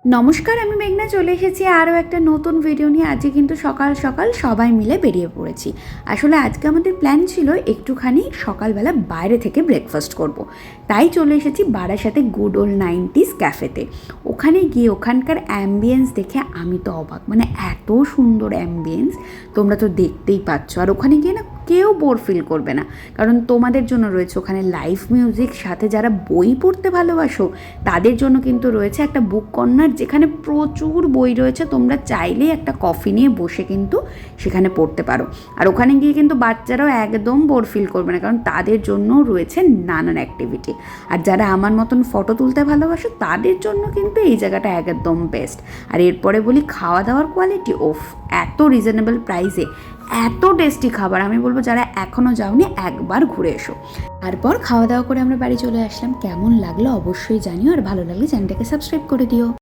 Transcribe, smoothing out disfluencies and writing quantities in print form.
নমস্কার, আমি মেঘনা চলে এসেছি আরও একটা নতুন ভিডিও নিয়ে। আজকে কিন্তু সকাল সকাল সবাই মিলে বেরিয়ে পড়েছি। আসলে আজকে আমাদের প্ল্যান ছিল একটুখানি সকালবেলা বাইরে থেকে ব্রেকফাস্ট করব। তাই চলে এসেছি বারাসাতে গুড ওল্ড 90s ক্যাফেতে। ওখানে গিয়ে ওখানকার অ্যাম্বিয়েন্স দেখে আমি তো অবাক, মানে এত সুন্দর অ্যাম্বিয়েন্স, তোমরা তো দেখতেই পাচ্ছ। আর ওখানে গিয়ে না কেউ বোর ফিল করবে না, কারণ তোমাদের জন্য রয়েছে ওখানে লাইভ মিউজিক, সাথে যারা বই পড়তে ভালোবাসো তাদের জন্য কিন্তু রয়েছে একটা বুক কর্নার, যেখানে প্রচুর বই রয়েছে। তোমরা চাইলেই একটা কফি নিয়ে বসে কিন্তু সেখানে পড়তে পারো। আর ওখানে গিয়ে কিন্তু বাচ্চারাও একদম বোর ফিল করবে না, কারণ তাদের জন্যও রয়েছে নানান অ্যাক্টিভিটি। আর যারা আমার মতন ফটো তুলতে ভালোবাসো তাদের জন্য কিন্তু এই জায়গাটা একদম বেস্ট। আর এরপরে বলি খাওয়া দাওয়ার কোয়ালিটি, ওফ, এত রিজনেবল প্রাইসে এত টেস্টি খাবার, আমি বলবো যারা এখনও যাওনি একবার ঘুরে এসো। তারপর খাওয়া দাওয়া করে আমরা বাড়ি চলে আসলাম। কেমন লাগলো অবশ্যই জানিও, আর ভালো লাগলে চ্যানেলটাকে সাবস্ক্রাইব করে দিও।